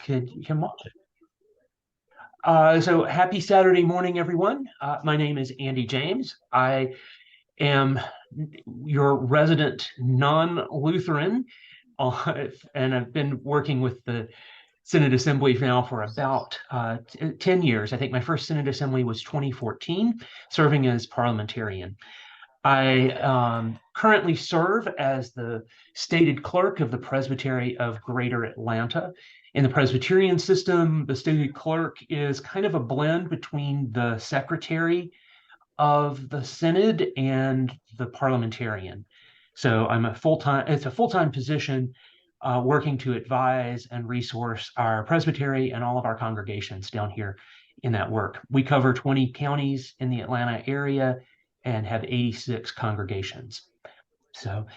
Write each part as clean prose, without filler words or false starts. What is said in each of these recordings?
can watch it. So happy Saturday morning, everyone. My name is Andy James. I am your resident non-Lutheran, and I've been working with the Synod Assembly now for about 10 years. I think my first Synod Assembly was 2014, serving as parliamentarian. I currently serve as the stated clerk of the Presbytery of Greater Atlanta. In the Presbyterian system, the stated clerk is kind of a blend between the secretary of the Synod and the parliamentarian. So it's a full-time position working to advise and resource our presbytery and all of our congregations down here in that work. We cover 20 counties in the Atlanta area and have 86 congregations. So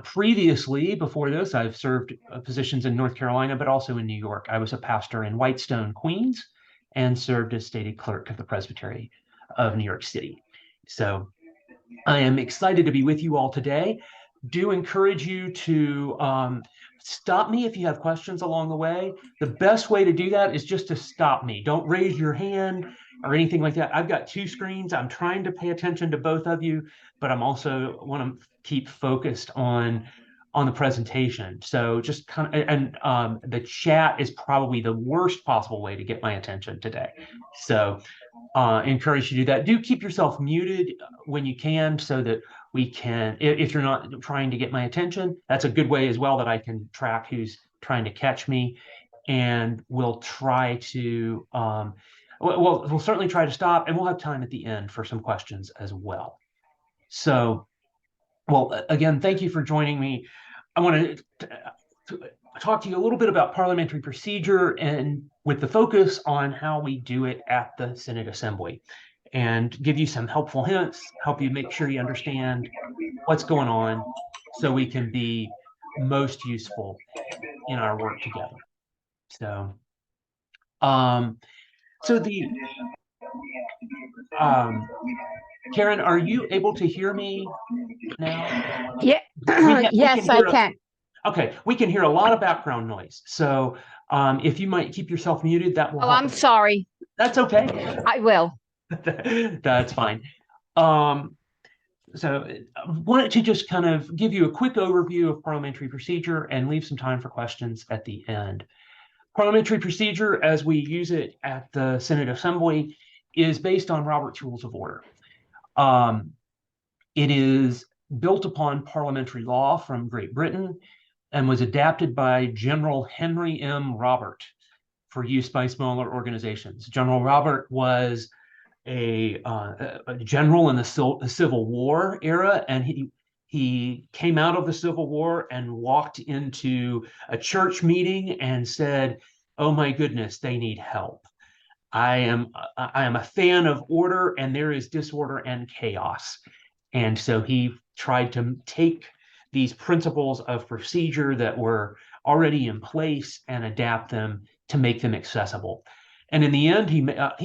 previously, before this, I've served positions in North Carolina, but also in New York. I was a pastor in Whitestone, Queens, and served as stated clerk of the Presbytery of New York City. So I am excited to be with you all today. Do encourage you to stop me if you have questions along the way. The best way to do that is just to stop me. Don't raise your hand or anything like that. I've got two screens. I'm trying to pay attention to both of you, but I'm also want to keep focused on the presentation. So just kind of, and the chat is probably the worst possible way to get my attention today. So encourage you to do that. Do keep yourself muted when you can so that we can, if you're not trying to get my attention, that's a good way as well that I can track who's trying to catch me. And we'll try to, we'll certainly try to stop, and we'll have time at the end for some questions as well. So, well, again, thank you for joining me. I want to talk to you a little bit about parliamentary procedure and with the focus on how we do it at the Synod Assembly, and give you some helpful hints, help you make sure you understand what's going on so we can be most useful in our work together. So, Karen, are you able to hear me now? Yeah, yes, I can. Okay, we can hear a lot of background noise. So if you might keep yourself muted, that will help. I'm sorry. That's okay. I will. That's fine. So I wanted to just kind of give you a quick overview of parliamentary procedure and leave some time for questions at the end. Parliamentary procedure, as we use it at the Synod Assembly, is based on Robert's Rules of Order. It is built upon parliamentary law from Great Britain and was adapted by General Henry M. Robert for use by smaller organizations. General Robert was a general in the Civil War era, and he came out of the Civil War and walked into a church meeting and said, "Oh my goodness, they need help. I am a fan of order, and there is disorder and chaos." And so he tried to take these principles of procedure that were already in place and adapt them to make them accessible. And in the end, he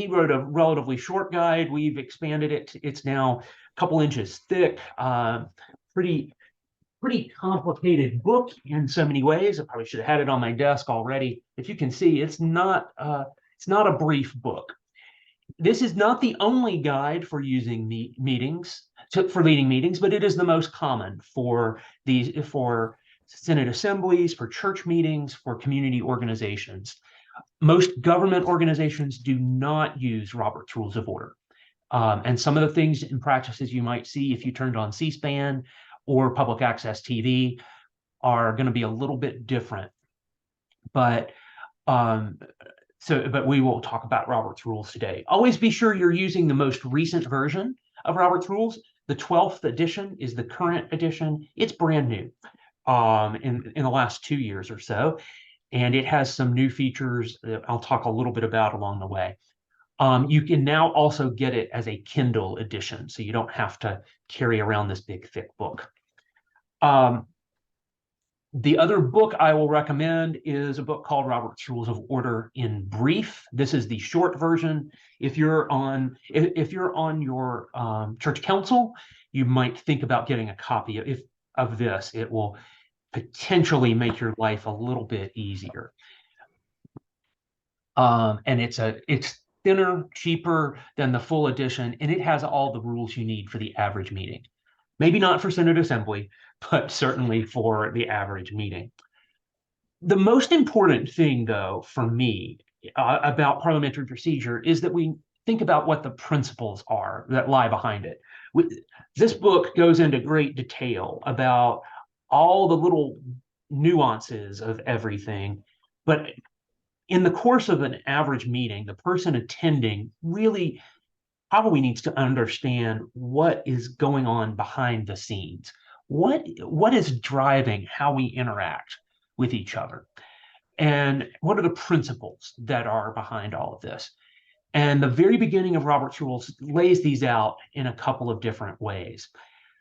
wrote a relatively short guide. We've expanded it. It's now a couple inches thick, pretty complicated book in so many ways. I probably should have had it on my desk already. If you can see, it's not a brief book. This is not the only guide for using for leading meetings, but it is the most common for Synod assemblies, for church meetings, for community organizations. Most government organizations do not use Robert's Rules of Order. And some of the things and practices you might see if you turned on C-SPAN or public access TV are going to be a little bit different. But we will talk about Robert's Rules today. Always be sure you're using the most recent version of Robert's Rules. The 12th edition is the current edition. It's brand new in the last 2 years or so. And it has some new features that I'll talk a little bit about along the way. You can now also get it as a Kindle edition, so you don't have to carry around this big, thick book. The other book I will recommend is a book called Robert's Rules of Order in Brief. This is the short version. If you're on your church council, you might think about getting a copy of this. It will potentially make your life a little bit easier. And it's thinner, cheaper than the full edition, and it has all the rules you need for the average meeting. Maybe not for Synod Assembly, but certainly for the average meeting. The most important thing, though, for me about parliamentary procedure is that we think about what the principles are that lie behind it. This book goes into great detail about all the little nuances of everything, but in the course of an average meeting, the person attending really probably needs to understand what is going on behind the scenes. What is driving how we interact with each other? And what are the principles that are behind all of this? And the very beginning of Robert's Rules lays these out in a couple of different ways.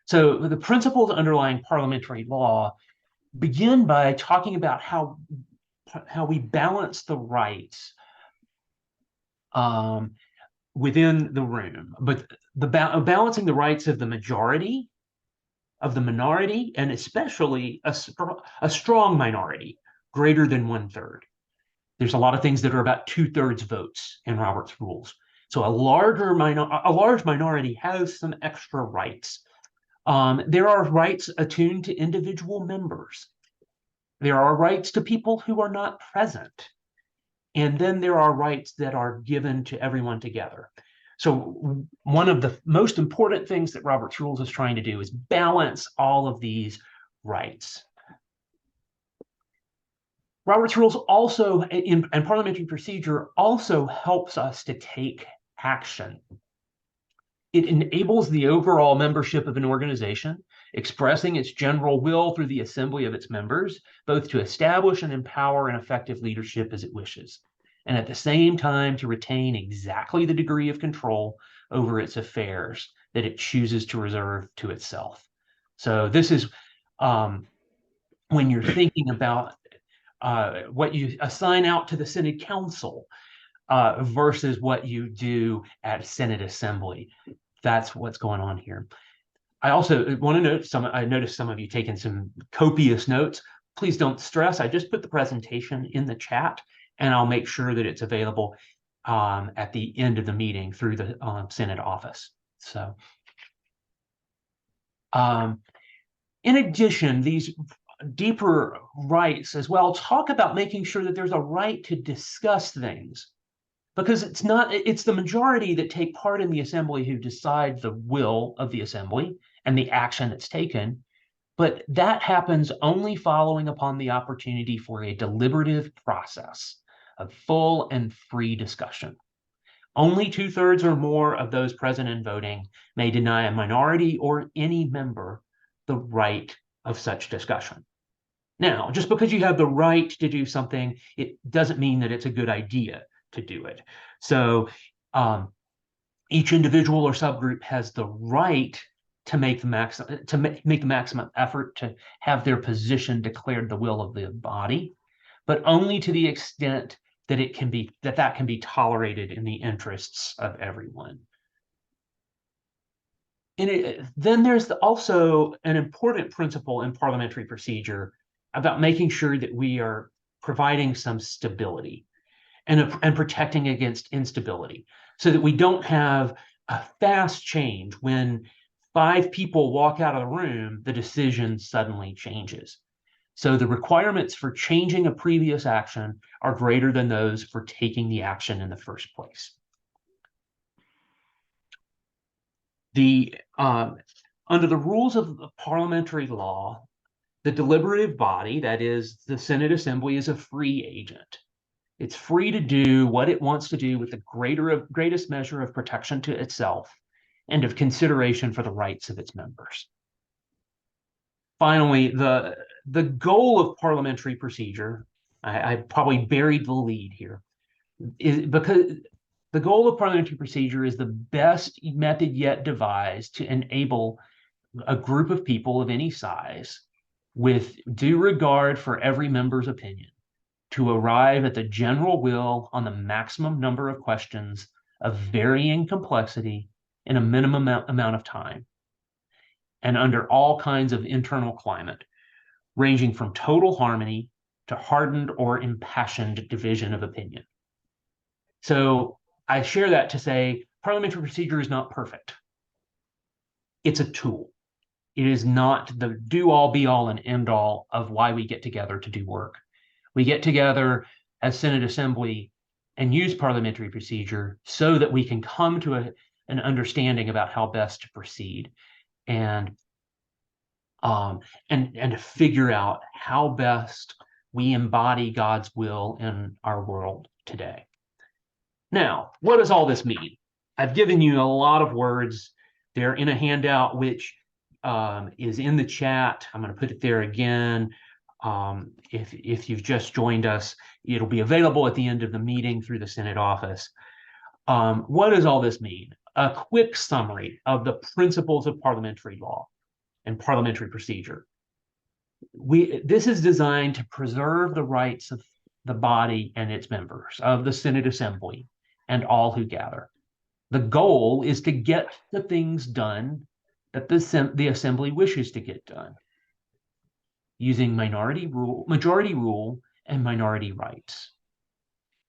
So the principles underlying parliamentary law begin by talking about how we balance the rights within the room, but balancing the rights of the majority, of the minority, and especially a strong minority, greater than 1/3. There's a lot of things that are about 2/3 votes in Robert's Rules. So a large minority has some extra rights. There are rights attuned to individual members. There are rights to people who are not present. And then there are rights that are given to everyone together. So one of the most important things that Robert's Rules is trying to do is balance all of these rights. Robert's Rules also, and parliamentary procedure, also helps us to take action. It enables the overall membership of an organization, expressing its general will through the assembly of its members, both to establish and empower an effective leadership as it wishes, and at the same time to retain exactly the degree of control over its affairs that it chooses to reserve to itself. So this is when you're thinking about what you assign out to the Synod Council versus what you do at Synod Assembly. That's what's going on here. I also want to note I noticed some of you taking some copious notes. Please don't stress. I just put the presentation in the chat, and I'll make sure that it's available at the end of the meeting through the Synod office. So, in addition, these deeper rights as well talk about making sure that there's a right to discuss things, because it's the majority that take part in the assembly who decide the will of the assembly and the action that's taken, but that happens only following upon the opportunity for a deliberative process of full and free discussion. Only 2/3 or more of those present and voting may deny a minority or any member the right of such discussion. Now, just because you have the right to do something, it doesn't mean that it's a good idea to do it. So each individual or subgroup has the right to make the maximum effort to have their position declared the will of the body, but only to the extent that that can be tolerated in the interests of everyone. Then there's also an important principle in parliamentary procedure about making sure that we are providing some stability and protecting against instability, so that we don't have a fast change. When 5 people walk out of the room, the decision suddenly changes. So the requirements for changing a previous action are greater than those for taking the action in the first place. Under the rules of the parliamentary law, the deliberative body, that is the Synod Assembly, is a free agent. It's free to do what it wants to do with the greatest measure of protection to itself and of consideration for the rights of its members. Finally, the goal of parliamentary procedure, I probably buried the lead here, is because the goal of parliamentary procedure is the best method yet devised to enable a group of people of any size, with due regard for every member's opinion, to arrive at the general will on the maximum number of questions of varying complexity in a minimum amount of time, and under all kinds of internal climate, ranging from total harmony to hardened or impassioned division of opinion. So I share that to say parliamentary procedure is not perfect. It's a tool. It is not the do-all, be-all, and end-all of why we get together to do work. We get together as Synod Assembly and use parliamentary procedure so that we can come to an understanding about how best to proceed and to figure out how best we embody God's will in our world today. Now, what does all this mean? I've given you a lot of words. They're in a handout, which is in the chat. I'm going to put it there again. If you've just joined us, it'll be available at the end of the meeting through the Synod office. What does all this mean? A quick summary of the principles of parliamentary law and parliamentary procedure. This is designed to preserve the rights of the body and its members, of the Synod Assembly, and all who gather. The goal is to get the things done that the Assembly wishes to get done, using majority rule, and minority rights.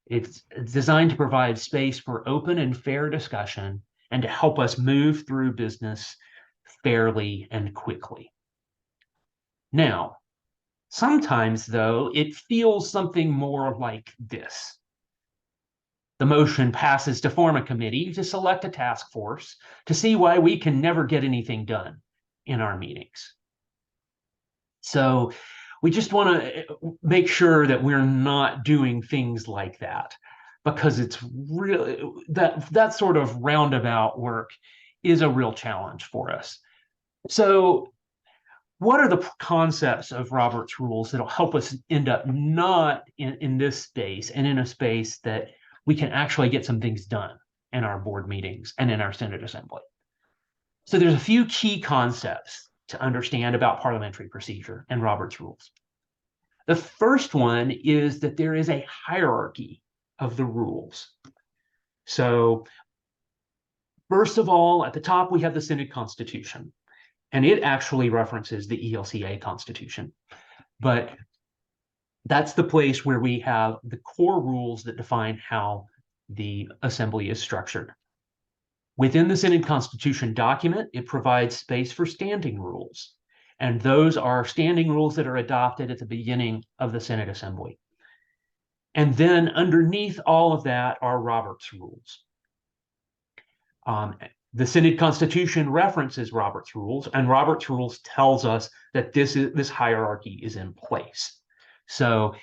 It's designed to provide space for open and fair discussion and to help us move through business fairly and quickly. Now, sometimes, though, it feels something more like this. The motion passes to form a committee to select a task force to see why we can never get anything done in our meetings. So we just want to make sure that we're not doing things like that, because it's really that sort of roundabout work is a real challenge for us. So what are the concepts of Robert's rules that'll help us end up not in this space and in a space that we can actually get some things done in our board meetings and in our Synod Assembly? So there's a few key concepts to understand about parliamentary procedure and Robert's rules. The first one is that there is a hierarchy of the rules. So first of all, at the top, we have the Synod Constitution, and it actually references the ELCA Constitution. But that's the place where we have the core rules that define how the assembly is structured. Within the Synod Constitution document, it provides space for standing rules. And those are standing rules that are adopted at the beginning of the Synod Assembly. And then underneath all of that are Robert's rules. The Synod Constitution references Robert's rules, and Robert's rules tells us that this hierarchy is in place. So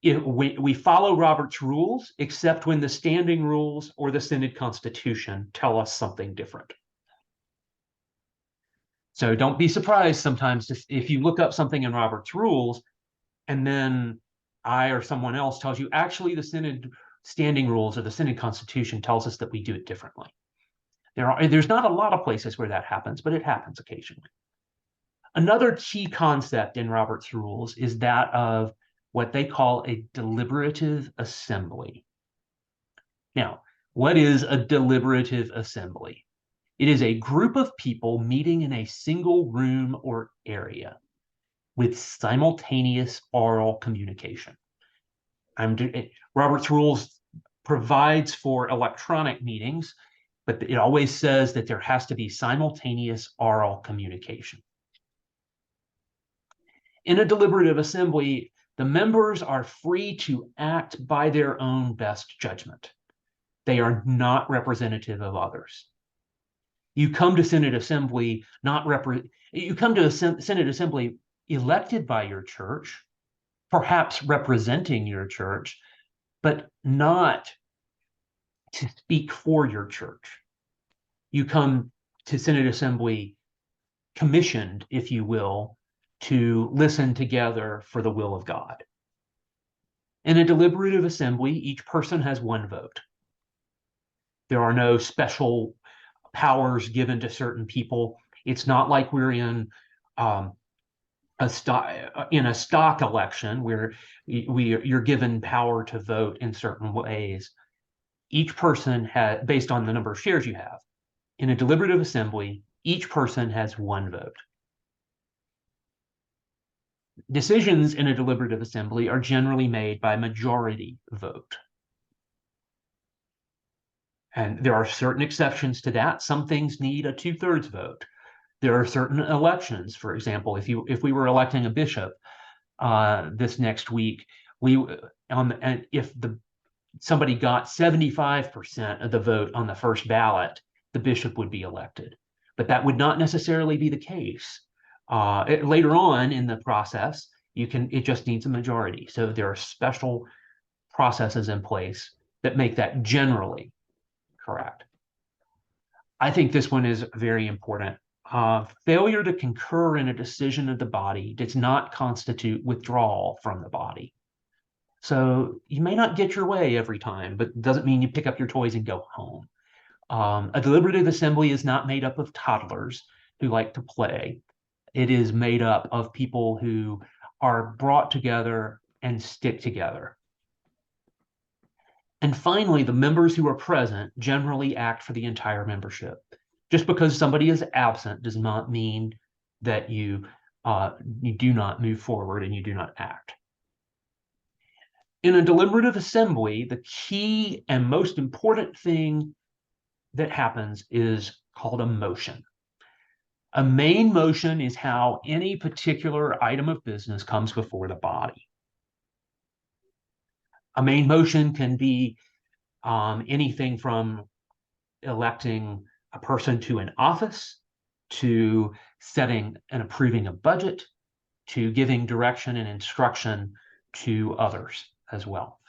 we follow Robert's rules, except when the standing rules or the Synod Constitution tell us something different. So don't be surprised sometimes if you look up something in Robert's rules and then I or someone else tells you, actually, the Synod standing rules or the Synod Constitution tells us that we do it differently. There's not a lot of places where that happens, but it happens occasionally. Another key concept in Robert's rules is that of what they call a deliberative assembly. Now, what is a deliberative assembly? It is a group of people meeting in a single room or area with simultaneous oral communication. Robert's rules provides for electronic meetings, but it always says that there has to be simultaneous oral communication. In a deliberative assembly, the members are free to act by their own best judgment. They are not representative of others. You come to Synod Assembly Synod Assembly elected by your church, perhaps representing your church, but not to speak for your church. You come to Synod Assembly commissioned, if you will, to listen together for the will of God. In a deliberative assembly, each person has one vote. There are no special powers given to certain people. It's not like we're in a stock election where you're given power to vote in certain ways. Each person has, based on the number of shares you have. In a deliberative assembly, each person has one vote. Decisions in a deliberative assembly are generally made by majority vote. And there are certain exceptions to that. Some things need a 2/3 vote. There are certain elections, for example, if we were electing a bishop this next week, and if somebody got 75% of the vote on the first ballot, the bishop would be elected. But that would not necessarily be the case. Later on in the process, it just needs a majority. So there are special processes in place that make that generally correct. I think this one is very important. Failure to concur in a decision of the body does not constitute withdrawal from the body. So you may not get your way every time, but it doesn't mean you pick up your toys and go home. A deliberative assembly is not made up of toddlers who like to play. It is made up of people who are brought together and stick together. And finally, the members who are present generally act for the entire membership. Just because somebody is absent does not mean that you do not move forward and you do not act. In a deliberative assembly, the key and most important thing that happens is called a motion. A main motion is how any particular item of business comes before the body. A main motion can be anything from electing a person to an office, to setting and approving a budget, to giving direction and instruction to others as well.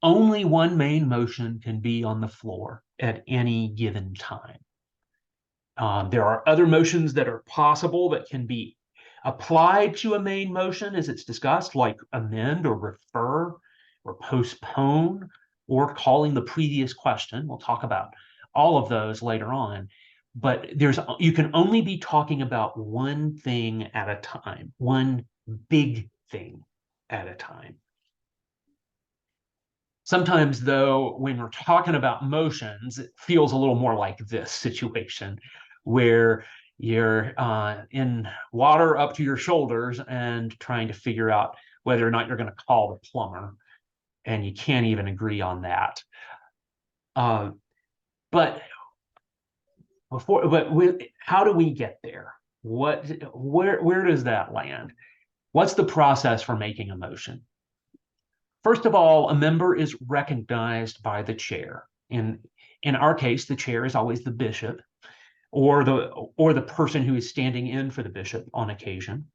Only one main motion can be on the floor at any given time. There are other motions that are possible that can be applied to a main motion as it's discussed, like amend or refer or postpone or calling the previous question. We'll talk about all of those later on. But you can only be talking about one thing at a time, one big thing at a time. Sometimes, though, when we're talking about motions, it feels a little more like this situation where you're in water up to your shoulders and trying to figure out whether or not you're going to call the plumber, and you can't even agree on that. But how do we get there? Where does that land? What's the process for making a motion? First of all, a member is recognized by the chair. In our case, the chair is always the bishop or the person who is standing in for the bishop on occasion.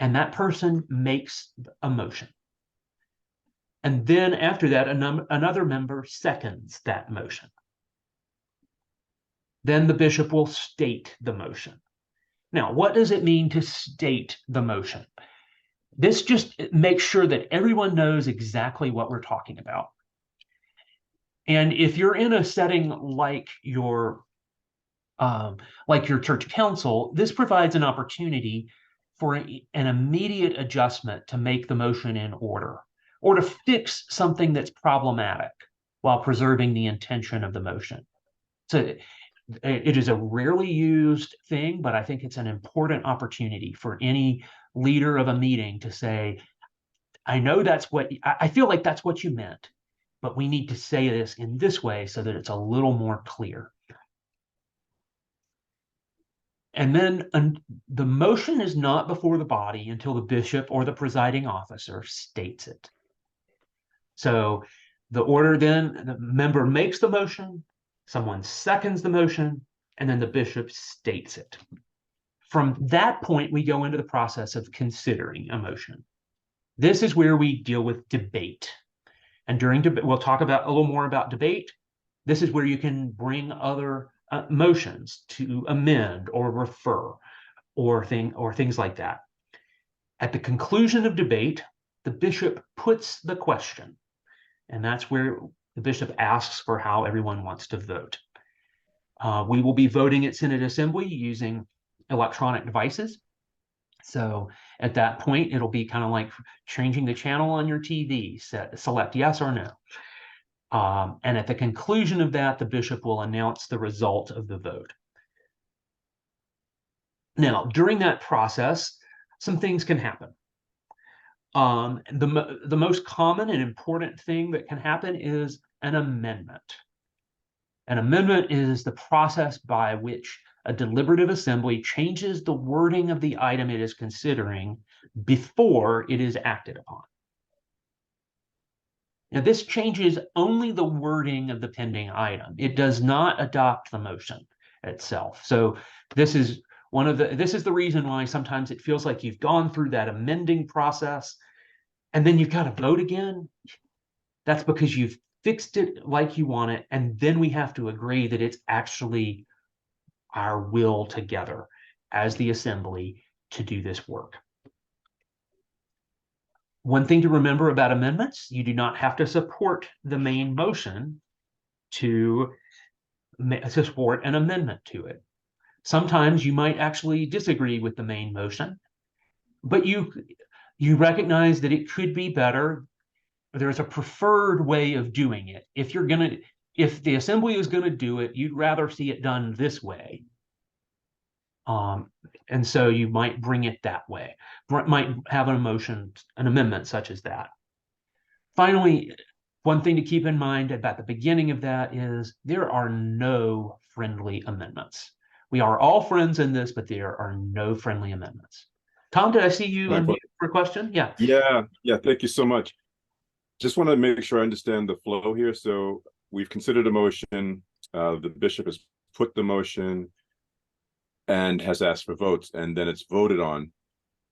And that person makes a motion. And then after that, another member seconds that motion. Then the bishop will state the motion. Now, what does it mean to state the motion? This just makes sure that everyone knows exactly what we're talking about. And if you're in a setting like your church council, this provides an opportunity for an immediate adjustment to make the motion in order, or to fix something that's problematic while preserving the intention of the motion. So it is a rarely used thing, but I think it's an important opportunity for any leader of a meeting to say, I feel like that's what you meant, but we need to say this in this way so that it's a little more clear. And then the motion is not before the body until the bishop or the presiding officer states it. So the order then, the member makes the motion, someone seconds the motion, and then the bishop states it. From that point, we go into the process of considering a motion. This is where we deal with debate. And during debate, we'll talk about a little more about debate. This is where you can bring other motions to amend or refer or things like that. At the conclusion of debate, the bishop puts the question, and that's where the bishop asks for how everyone wants to vote. We will be voting at Synod Assembly using electronic devices. So at that point, it'll be kind of like changing the channel on your TV, select yes or no. And at the conclusion of that, the bishop will announce the result of the vote. Now, during that process, some things can happen. The most common and important thing that can happen is an amendment. An amendment is the process by which a deliberative assembly changes the wording of the item it is considering before it is acted upon. Now, this changes only the wording of the pending item. It does not adopt the motion itself. So this is the reason why sometimes it feels like you've gone through that amending process and then you've got to vote again. That's because you've fixed it like you want it, and then we have to agree that it's actually our will together as the assembly to do this work. One thing to remember about amendments, you do not have to support the main motion to support an amendment to it. Sometimes you might actually disagree with the main motion, but you recognize that it could be better. There's a preferred way of doing it. If the assembly is going to do it, you'd rather see it done this way. And so you might bring it that way, might have an amendment such as that. Finally, one thing to keep in mind about the beginning of that is there are no friendly amendments. We are all friends in this, but there are no friendly amendments. Tom, did I see you for a question? Yeah. Yeah. Thank you so much. Just want to make sure I understand the flow here. So we've considered a motion. The bishop has put the motion and has asked for votes, and then it's voted on.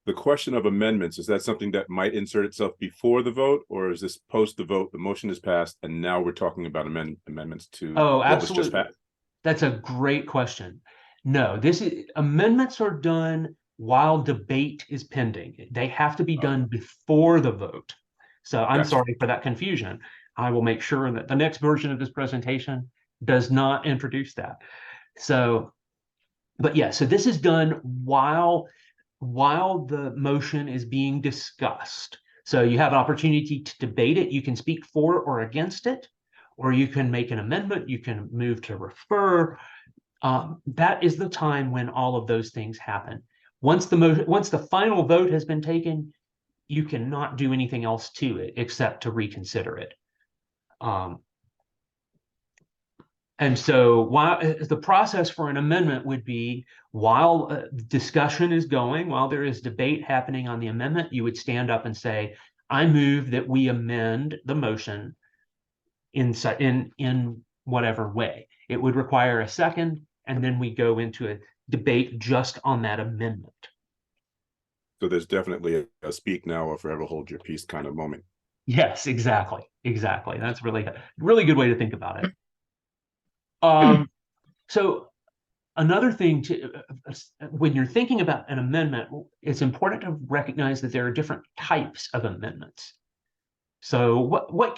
The question of amendments, is that something that might insert itself before the vote, or is this post the vote, the motion is passed, and now we're talking about amendments to what was just passed? That's a great question. No, amendments are done while debate is pending. They have to be done before the vote. So I'm sorry for that confusion. I will make sure that the next version of this presentation does not introduce that. So, but yeah, so this is done while the motion is being discussed. So you have an opportunity to debate it. You can speak for or against it, or you can make an amendment. You can move to refer. That is the time when all of those things happen. Once the final vote has been taken, you cannot do anything else to it except to reconsider it. And so while the process for an amendment would be, while discussion is going, while there is debate happening on the amendment, you would stand up and say, I move that we amend the motion in whatever way. It would require a second, and then we go into a debate just on that amendment. So there's definitely a speak now or forever hold your peace kind of moment. Yes, exactly. That's really good way to think about it. So another thing when you're thinking about an amendment, it's important to recognize that there are different types of amendments. So what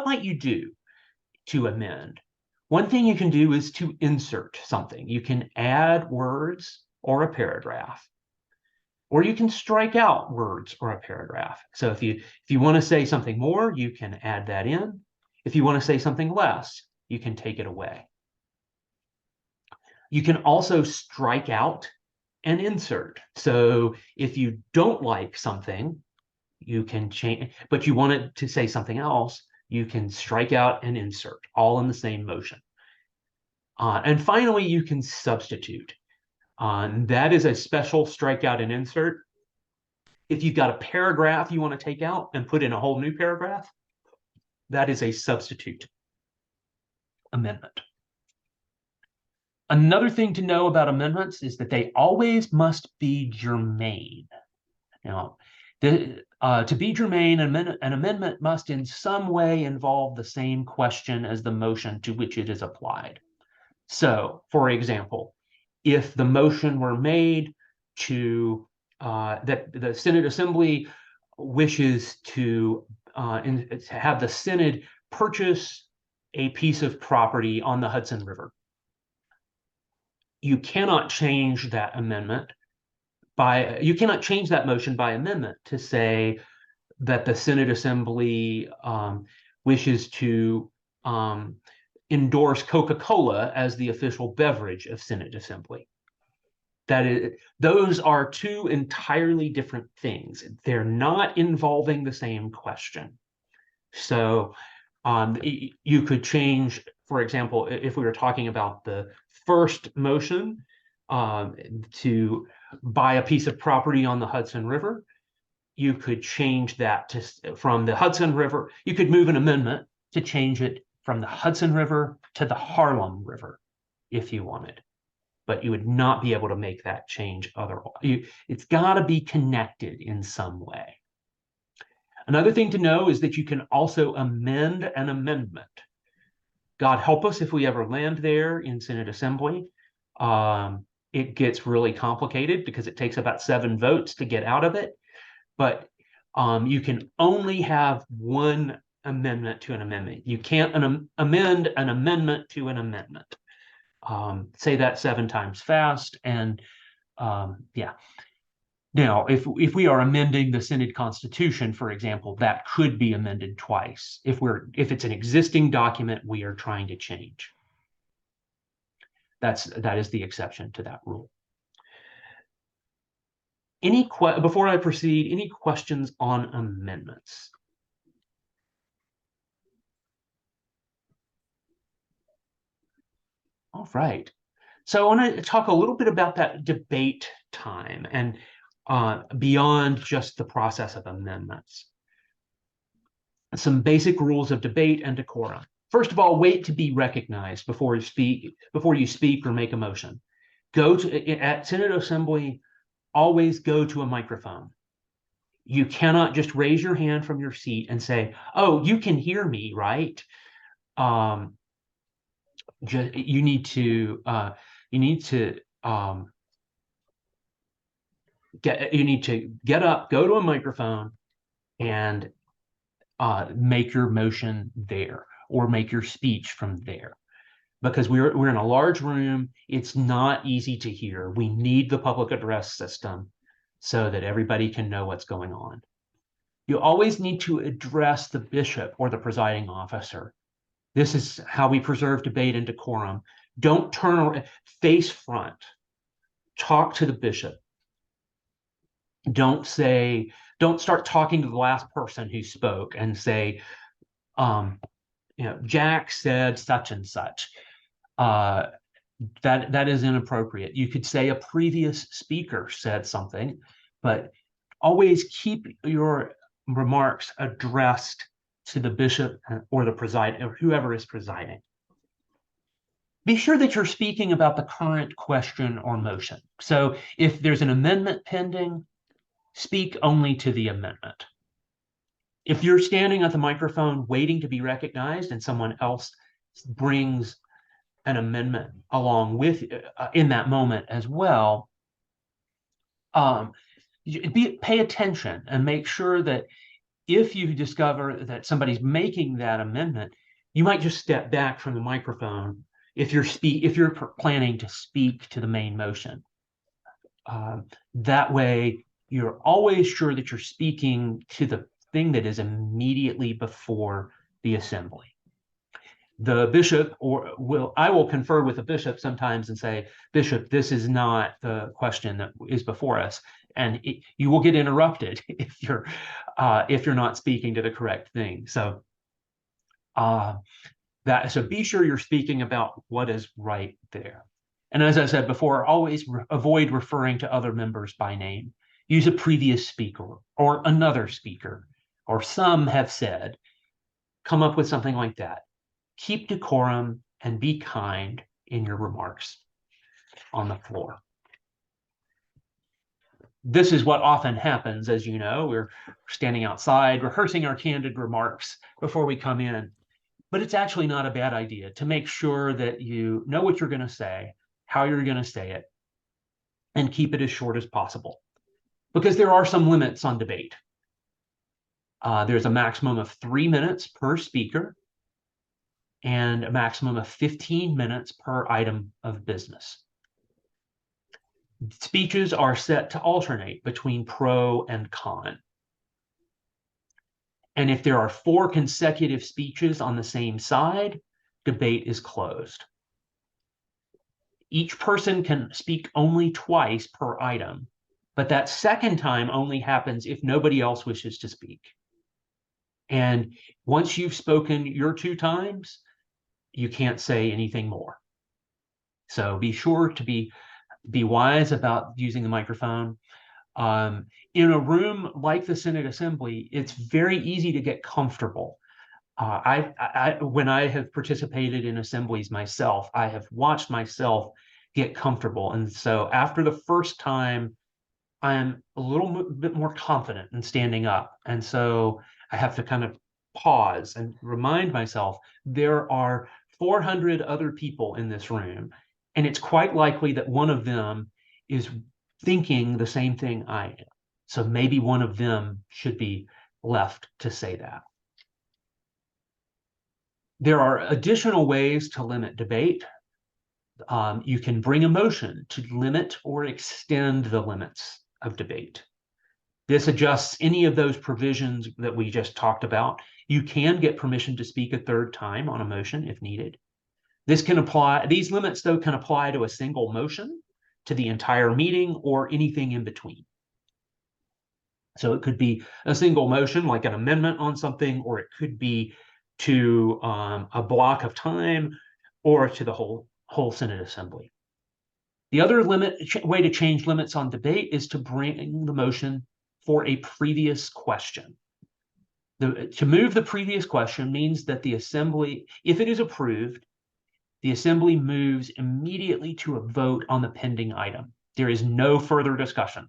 might you do to amend? One thing you can do is to insert something. You can add words or a paragraph, or you can strike out words or a paragraph. So if you want to say something more, you can add that in. If you want to say something less, you can take it away. You can also strike out and insert. So if you don't like something, you can change, but you want it to say something else, you can strike out and insert, all in the same motion. And finally, you can substitute. That is a special strikeout and insert. If you've got a paragraph you want to take out and put in a whole new paragraph, that is a substitute amendment. Another thing to know about amendments is that they always must be germane. Now, to be germane, an amendment must in some way involve the same question as the motion to which it is applied. So, for example, if the motion were made to that the Synod Assembly wishes to have the Synod purchase a piece of property on the Hudson River, you cannot change that amendment you cannot change that motion by amendment to say that the Synod Assembly wishes to endorse Coca-Cola as the official beverage of Synod Assembly. those are two entirely different things. They're not involving the same question. So you could change, for example, if we were talking about the first motion to buy a piece of property on the Hudson River, you could change that from the Hudson River. You could move an amendment to change it from the Hudson River to the Harlem River if you wanted. But you would not be able to make that change otherwise. It's got to be connected in some way. Another thing to know is that you can also amend an amendment. God help us if we ever land there in Synod Assembly. It gets really complicated because it takes about 7 votes to get out of it. But you can only have one amendment to an amendment. You can't amend an amendment to an amendment. Say that 7 times fast, and yeah. Now, if we are amending the Synod Constitution, for example, that could be amended twice if it's an existing document we are trying to change. That is the exception to that rule. Before I proceed, any questions on amendments? All right. So I want to talk a little bit about that debate time and beyond just the process of amendments. Some basic rules of debate and decorum. First of all, wait to be recognized before you speak or make a motion. At Synod Assembly, always go to a microphone. You cannot just raise your hand from your seat and say, "Oh, you can hear me, right?" You need to get up, go to a microphone, and make your motion there, or make your speech from there. Because we're in a large room, it's not easy to hear. We need the public address system so that everybody can know what's going on. You always need to address the bishop or the presiding officer. This is how we preserve debate and decorum. Don't turn around, face front. Talk to the bishop. Don't start talking to the last person who spoke and say, Jack said such and such. That is inappropriate. You could say a previous speaker said something, but always keep your remarks addressed to the bishop or the presiding, or whoever is presiding. Be sure that you're speaking about the current question or motion. So if there's an amendment pending, speak only to the amendment. If you're standing at the microphone waiting to be recognized and someone else brings an amendment along with in that moment as well, pay attention and make sure that if you discover that somebody's making that amendment, you might just step back from the microphone if you're planning to speak to the main motion. That way, you're always sure that you're speaking to the thing that is immediately before the assembly. The bishop, I will confer with the bishop sometimes and say, "Bishop, this is not the question that is before us," and you will get interrupted if you're not speaking to the correct thing. So, so be sure you're speaking about what is right there. And as I said before, always avoid referring to other members by name. Use a previous speaker or another speaker, or some have said. Come up with something like that. Keep decorum and be kind in your remarks on the floor. This is what often happens, as you know. We're standing outside rehearsing our candid remarks before we come in. But it's actually not a bad idea to make sure that you know what you're going to say, how you're going to say it, and keep it as short as possible. Because there are some limits on debate. There's a maximum of 3 minutes per speaker and a maximum of 15 minutes per item of business. Speeches are set to alternate between pro and con. And if there are 4 consecutive speeches on the same side, debate is closed. Each person can speak only twice per item, but that second time only happens if nobody else wishes to speak. And once you've spoken your 2 times, you can't say anything more. So be sure to be wise about using the microphone. In a room like the Synod Assembly, it's very easy to get comfortable. When I have participated in assemblies myself, I have watched myself get comfortable. And so after the first time, I'm a little bit more confident in standing up. And so I have to kind of pause and remind myself there are 400 other people in this room, and it's quite likely that one of them is thinking the same thing I am. So maybe one of them should be left to say that. There are additional ways to limit debate. You can bring a motion to limit or extend the limits of debate. This adjusts any of those provisions that we just talked about. You can get permission to speak a 3rd time on a motion if needed. These limits, though, can apply to a single motion, to the entire meeting, or anything in between. So it could be a single motion, like an amendment on something, or it could be to a block of time, or to the whole Synod Assembly. The other way to change limits on debate is to bring the motion for a previous question. To move the previous question means that the Assembly, if it is approved, the Assembly moves immediately to a vote on the pending item. There is no further discussion.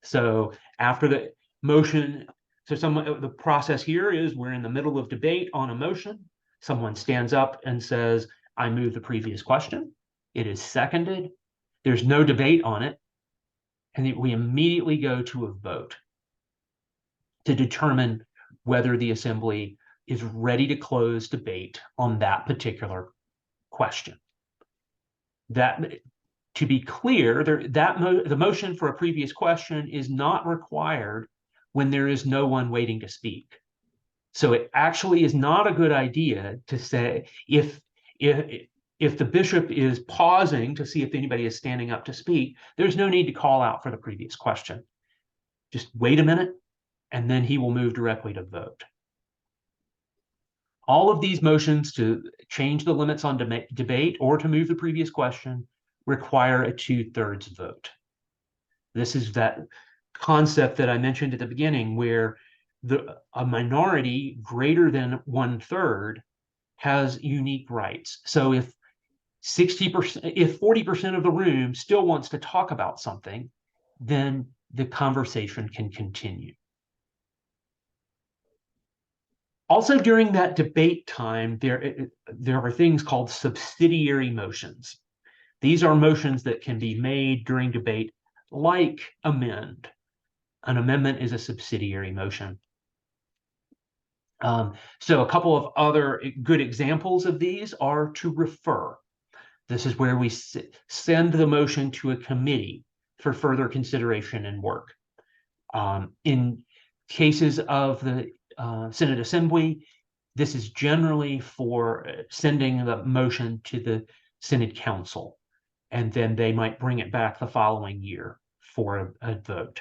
So after the motion, the process here is we're in the middle of debate on a motion. Someone stands up and says, I move the previous question. It is seconded. There's no debate on it. And we immediately go to a vote to determine whether the Assembly is ready to close debate on that particular question. To be clear, the motion for a previous question is not required when there is no one waiting to speak. So it actually is not a good idea to say, if the bishop is pausing to see if anybody is standing up to speak, there's no need to call out for the previous question. Just wait a minute, and then he will move directly to vote. All of these motions to change the limits on debate or to move the previous question require a 2/3 vote. This is that concept that I mentioned at the beginning, where a minority greater than 1/3 has unique rights. So if 40% of the room still wants to talk about something, then the conversation can continue. Also, during that debate time, there are things called subsidiary motions. These are motions that can be made during debate, like amend. An amendment is a subsidiary motion. So a couple of other good examples of these are to refer. This is where we send the motion to a committee for further consideration and work. In cases of the Synod Assembly, this is generally for sending the motion to the Synod Council, and then they might bring it back the following year for a vote.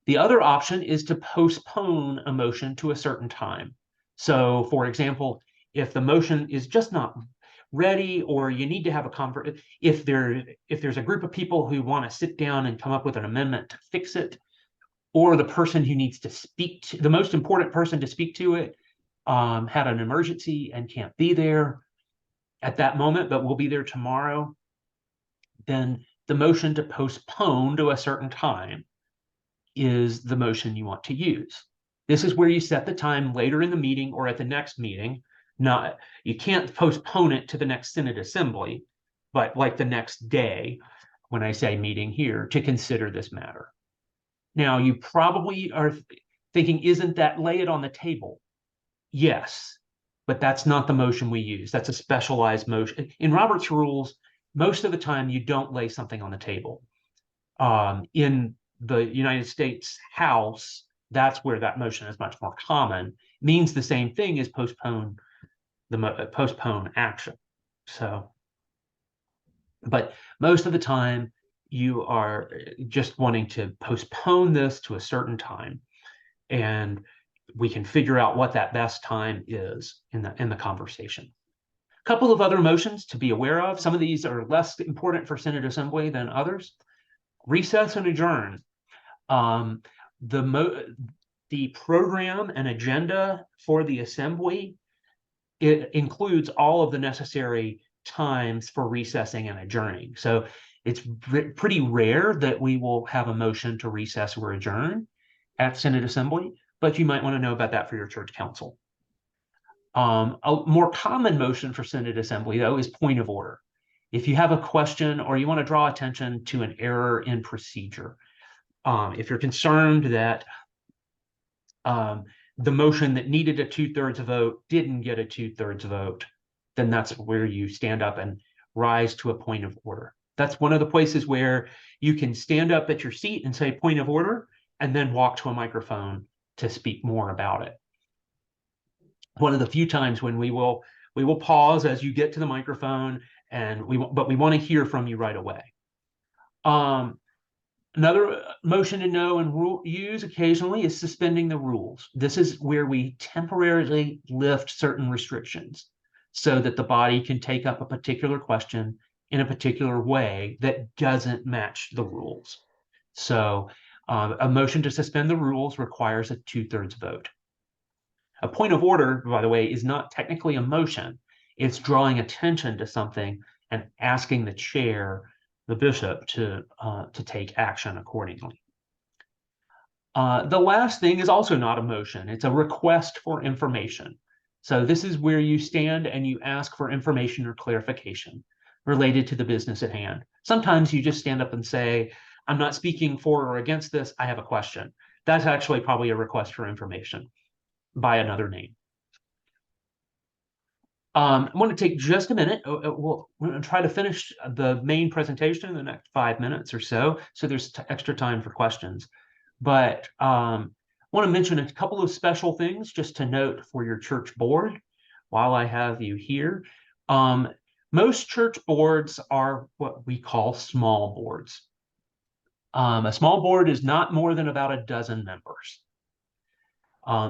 The other option is to postpone a motion to a certain time. So, for example, if the motion is just not ready, or you need to have a conversation, if there's a group of people who want to sit down and come up with an amendment to fix it, or the person who needs to speak to, the most important person to speak to it, had an emergency and can't be there at that moment, but will be there tomorrow, then the motion to postpone to a certain time is the motion you want to use. This is where you set the time later in the meeting or at the next meeting. You can't postpone it to the next Synod Assembly, but like the next day, when I say meeting here, to consider this matter. Now, you probably are thinking, isn't that lay it on the table? Yes, but that's not the motion we use. That's a specialized motion. In Robert's rules, most of the time you don't lay something on the table. In the United States House, that's where that motion is much more common. It means the same thing as postpone action. So But most of the time, you are just wanting to postpone this to a certain time, and we can figure out what that best time is in the conversation. A couple of other motions to be aware of. Some of these are less important for Synod Assembly than others. Recess and adjourn. The program and agenda for the assembly, it includes all of the necessary times for recessing and adjourning. So it's pretty rare that we will have a motion to recess or adjourn at Synod Assembly, but you might want to know about that for your church council. A more common motion for Synod Assembly, though, is point of order. If you have a question or you want to draw attention to an error in procedure, if you're concerned that the motion that needed a 2/3 vote didn't get a 2/3 vote, then that's where you stand up and rise to a point of order. That's one of the places where you can stand up at your seat and say point of order, and then walk to a microphone to speak more about it. One of the few times when we will pause as you get to the microphone, and we want to hear from you right away. Another motion to know and use occasionally is suspending the rules. This is where we temporarily lift certain restrictions so that the body can take up a particular question in a particular way that doesn't match the rules. So a motion to suspend the rules requires a 2/3 vote. A point of order, by the way, is not technically a motion. It's drawing attention to something and asking the chair, the bishop, to take action accordingly. The last thing is also not a motion. It's a request for information. So this is where you stand and you ask for information or clarification related to the business at hand. Sometimes you just stand up and say, I'm not speaking for or against this, I have a question. That's actually probably a request for information by another name. I want to take just a minute. We're going to try to finish the main presentation in the next 5 minutes or so there's extra time for questions. But I want to mention a couple of special things just to note for your church board while I have you here. Most church boards are what we call small boards. A small board is not more than about a dozen members.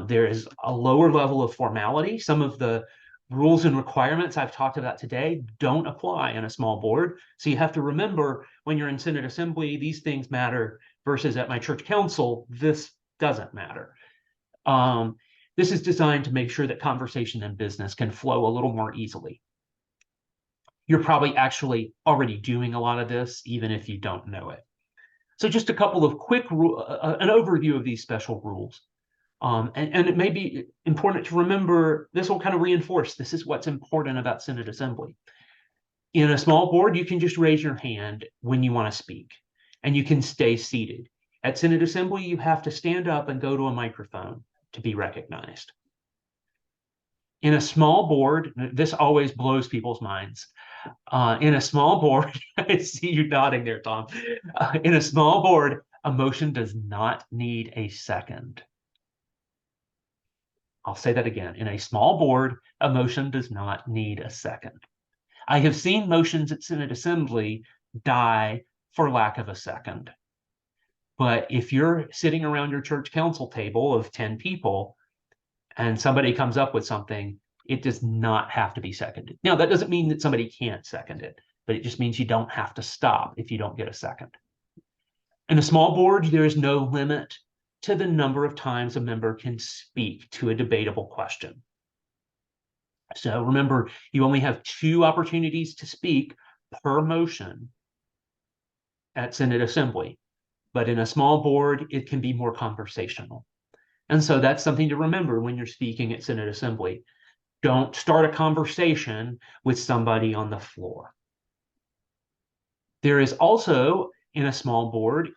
There is a lower level of formality. Some of the rules and requirements I've talked about today don't apply in a small board. So you have to remember when you're in Synod Assembly, these things matter, versus at my church council, this doesn't matter. This is designed to make sure that conversation and business can flow a little more easily. You're probably actually already doing a lot of this, even if you don't know it. So just a couple of quick an overview of these special rules. And it may be important to remember, this will kind of reinforce this is what's important about Synod Assembly. In a small board, you can just raise your hand when you want to speak, and you can stay seated. At Synod Assembly, you have to stand up and go to a microphone to be recognized. In a small board, this always blows people's minds. In a small board, I see you nodding there, Tom. In a small board, a motion does not need a second. I'll say that again. In a small board, a motion does not need a second. I have seen motions at Synod Assembly die for lack of a second. But if you're sitting around your church council table of 10 people and somebody comes up with something, it does not have to be seconded. Now, that doesn't mean that somebody can't second it, but it just means you don't have to stop if you don't get a second. In a small board, there is no limit to the number of times a member can speak to a debatable question. So remember, you only have 2 opportunities to speak per motion at Synod Assembly, but in a small board, it can be more conversational. And so that's something to remember when you're speaking at Synod Assembly. Don't start a conversation with somebody on the floor. There is also, in a small board,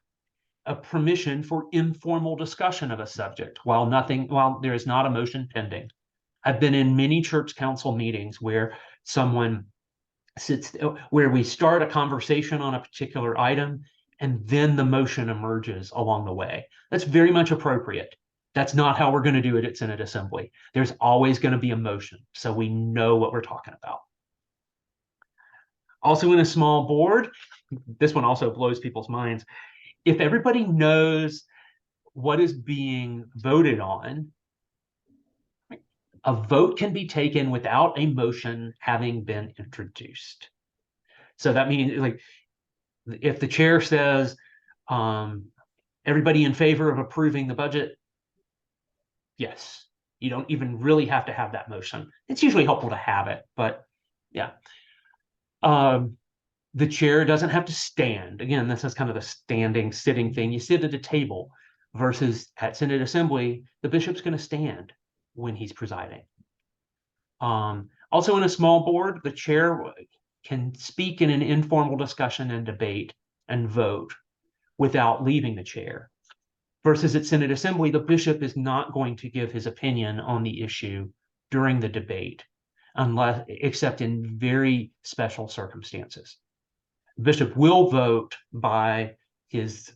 a permission for informal discussion of a subject while there is not a motion pending. I've been in many church council meetings where someone sits, where we start a conversation on a particular item, and then the motion emerges along the way. That's very much appropriate. That's not how we're going to do it at Synod Assembly. There's always going to be a motion, so we know what we're talking about. Also in a small board, this one also blows people's minds. If everybody knows what is being voted on, a vote can be taken without a motion having been introduced. So that means, like, if the chair says, everybody in favor of approving the budget, yes, you don't even really have to have that motion. It's usually helpful to have it, but yeah. The chair doesn't have to stand. Again, this is kind of a standing, sitting thing. You sit at a table versus at Synod Assembly, the bishop's going to stand when he's presiding. Also in a small board, the chair can speak in an informal discussion and debate and vote without leaving the chair. Versus at Synod Assembly, the bishop is not going to give his opinion on the issue during the debate, except in very special circumstances. The bishop will vote by his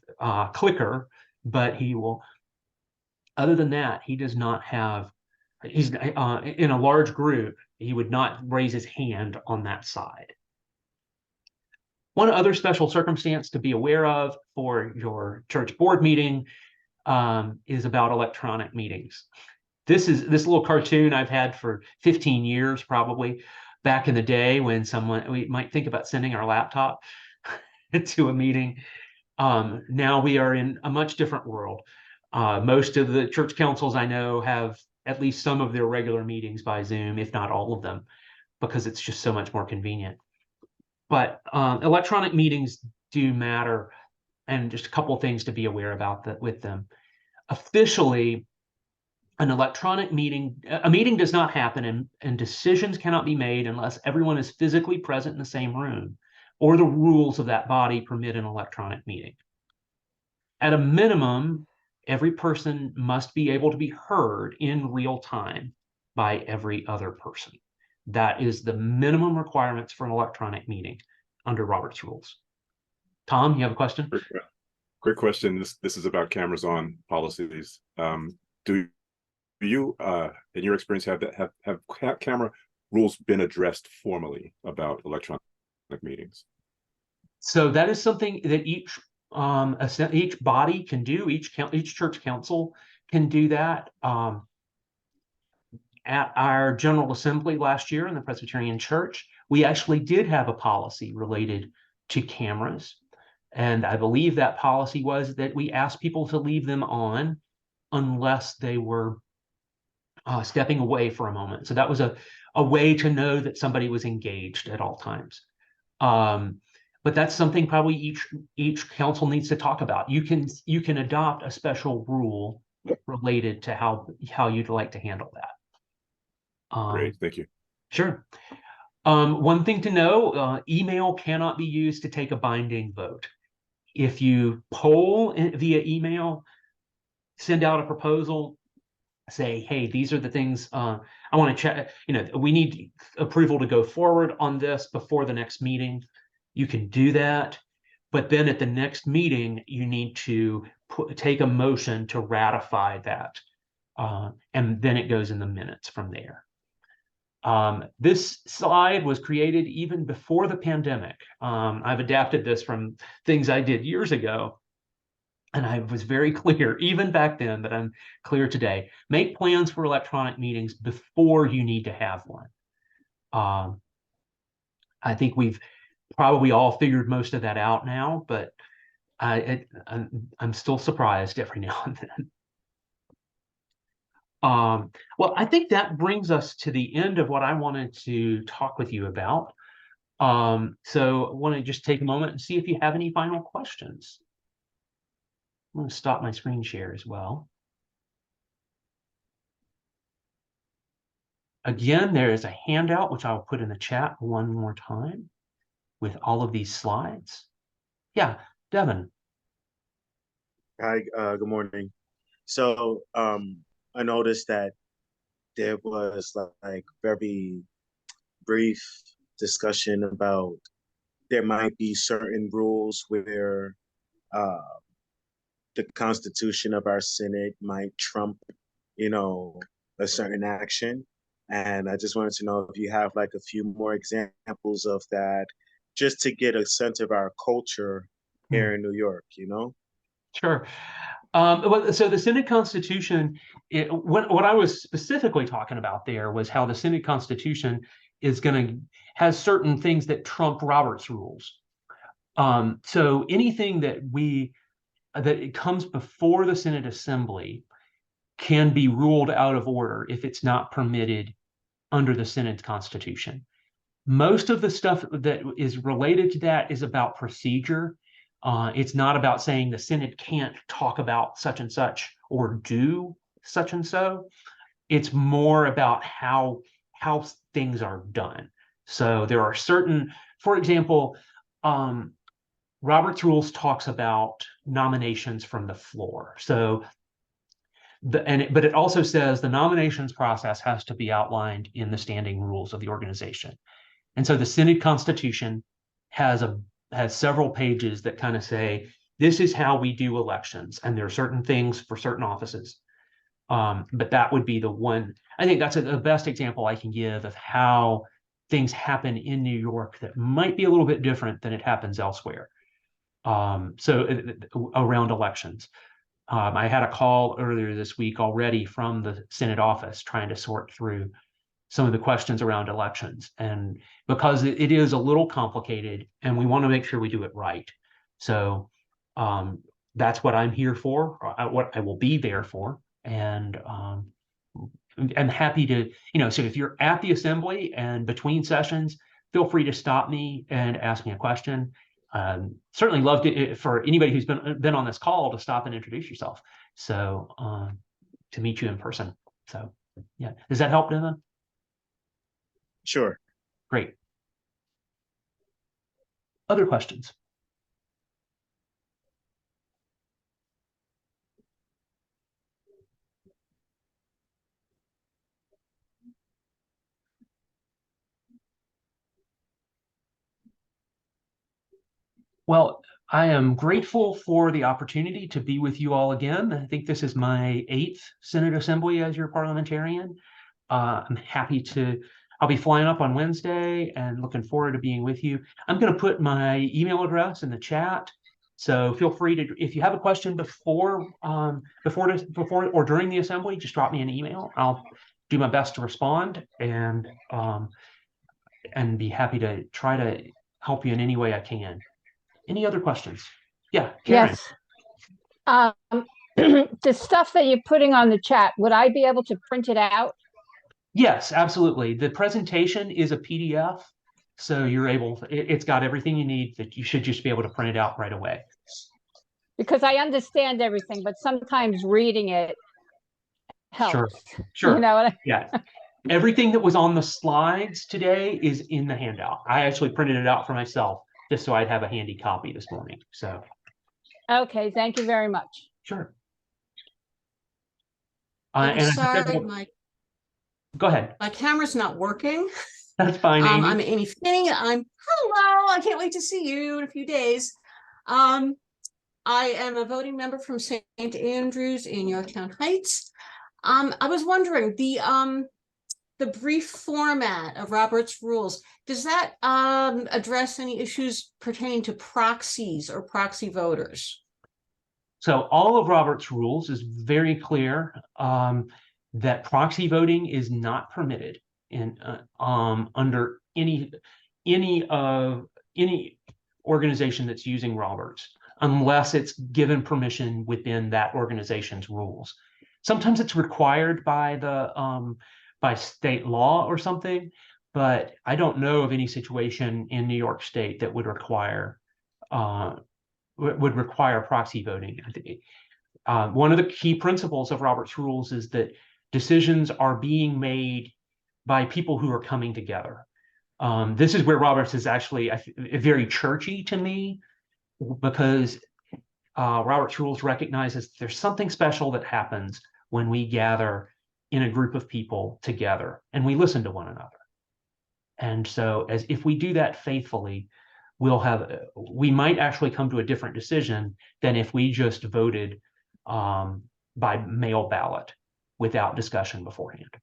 clicker, but he will, other than that, he does not have, he's in a large group, he would not raise his hand on that side. One other special circumstance to be aware of for your church board meeting is about electronic meetings. This little cartoon I've had for 15 years, probably back in the day when we might think about sending our laptop to a meeting. Now we are in a much different world. Most of the church councils I know have at least some of their regular meetings by Zoom, if not all of them, because it's just so much more convenient. But electronic meetings do matter, and just a couple of things to be aware about with them. Officially, an electronic meeting, a meeting does not happen and decisions cannot be made unless everyone is physically present in the same room, or the rules of that body permit an electronic meeting. At a minimum, every person must be able to be heard in real time by every other person. That is the minimum requirements for an electronic meeting under Robert's rules. Tom, you have a question? Great question. This is about cameras on policies. Do you, in your experience, have camera rules been addressed formally about electronic meetings? So that is something that each body can do. Each church council can do that. At our General Assembly last year in the Presbyterian Church, we actually did have a policy related to cameras. And I believe that policy was that we asked people to leave them on unless they were stepping away for a moment. So that was a way to know that somebody was engaged at all times. But that's something probably each council needs to talk about. You can adopt a special rule related to how you'd like to handle that. Great, thank you. Sure. One thing to know, email cannot be used to take a binding vote. If you poll via email, send out a proposal, say, hey, these are the things I want to check, we need approval to go forward on this before the next meeting. You can do that, but then at the next meeting, you need to take a motion to ratify that, and then it goes in the minutes from there. This slide was created even before the pandemic. I've adapted this from things I did years ago, and I was very clear, even back then, but I'm clear today. Make plans for electronic meetings before you need to have one. I think we've probably all figured most of that out now, but I'm still surprised every now and then. Well, I think that brings us to the end of what I wanted to talk with you about. So I want to just take a moment and see if you have any final questions. I'm going to stop my screen share as well. Again, there is a handout, which I'll put in the chat one more time with all of these slides. Yeah, Devin. Hi, good morning. So I noticed that there was like very brief discussion about there might be certain rules where the constitution of our Synod might trump, a certain action. And I just wanted to know if you have like a few more examples of that, just to get a sense of our culture here in New York, Sure. So the Synod Constitution, what I was specifically talking about there was how the Synod Constitution has certain things that trump Robert's rules. So anything that it comes before the Synod Assembly can be ruled out of order if it's not permitted under the Synod's Constitution. Most of the stuff that is related to that is about procedure. It's not about saying the Synod can't talk about such and such or do such and so. It's more about how things are done. So there are certain, for example, Robert's Rules talks about nominations from the floor. So but it also says the nominations process has to be outlined in the standing rules of the organization. And so the Synod Constitution has several pages that kind of say, this is how we do elections. And there are certain things for certain offices. But that would be the one, I think that's the best example I can give of how things happen in New York that might be a little bit different than it happens elsewhere. Around elections. I had a call earlier this week already from the Synod office trying to sort through some of the questions around elections. And because it is a little complicated and we want to make sure we do it right. So that's what I'm here for, what I will be there for. And I'm happy to, so if you're at the assembly and between sessions, feel free to stop me and ask me a question. Certainly love for anybody who's been on this call to stop and introduce yourself. So to meet you in person. So yeah, does that help, Devin? Sure. Great. Other questions? Well, I am grateful for the opportunity to be with you all again. I think this is my 8th Synod Assembly as your parliamentarian. I'm happy I'll be flying up on Wednesday and looking forward to being with you. I'm going to put my email address in the chat. So feel free to, if you have a question before or during the assembly, just drop me an email. I'll do my best to respond and be happy to try to help you in any way I can. Any other questions? Yeah, Karen. Yes. The stuff that you're putting on the chat, would I be able to print it out? Yes, absolutely. The presentation is a PDF, so it's got everything you need that you should just be able to print it out right away. Because I understand everything, but sometimes reading it helps. Sure. You know what Yeah. Everything that was on the slides today is in the handout. I actually printed it out for myself just so I'd have a handy copy this morning. So. Okay, thank you very much. Sure. I'm sorry, go ahead. My camera's not working. That's fine, Amy. I'm Amy Finney. Hello, I can't wait to see you in a few days. I am a voting member from St. Andrews in Yorktown Heights. I was wondering, the brief format of Robert's Rules, does that address any issues pertaining to proxies or proxy voters? So all of Robert's Rules is very clear that proxy voting is not permitted under any organization that's using Roberts, unless it's given permission within that organization's rules. Sometimes it's required by by state law or something, but I don't know of any situation in New York State that would require proxy voting. One of the key principles of Robert's Rules is that decisions are being made by people who are coming together. This is where Roberts is actually very churchy to me, because Robert's Rules recognizes there's something special that happens when we gather in a group of people together and we listen to one another. And so if we do that faithfully, we might actually come to a different decision than if we just voted by mail ballot without discussion beforehand.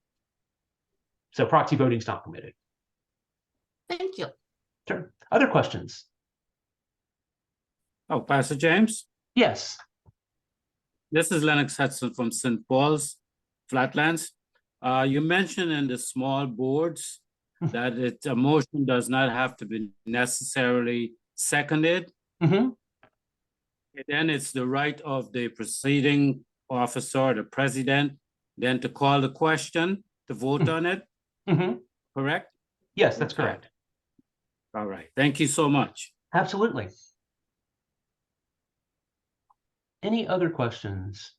So proxy voting is not permitted. Thank you. Sure. Other questions? Oh, Pastor James, Yes. this is Lennox Hudson from St. Paul's Flatlands. You mentioned in the small boards that a motion does not have to be necessarily seconded. Mm-hmm. And then it's the right of the proceeding officer, the president, then to call the question, to vote on it, Mm-hmm. correct? Yes, that's Okay. correct. All right, thank you so much. Absolutely. Any other questions?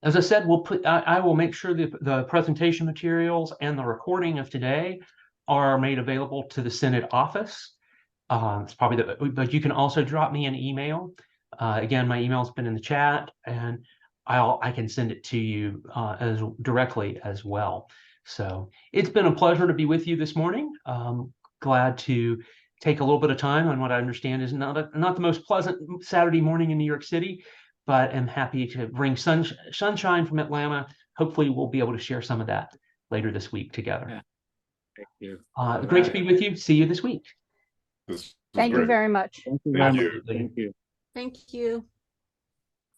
As I said, I will make sure that the presentation materials and the recording of today are made available to the Synod office. It's probably but you can also drop me an email. Again, my email's been in the chat, and I can send it to you as directly as well. So it's been a pleasure to be with you this morning. Glad to take a little bit of time on what I understand is not the most pleasant Saturday morning in New York City, but am happy to bring sunshine from Atlanta. Hopefully we'll be able to share some of that later this week together. Yeah. Thank you. Great to be with you. See you this week. This was Thank you great. very much. Thank you Thank very you. much. Thank you. Thank you.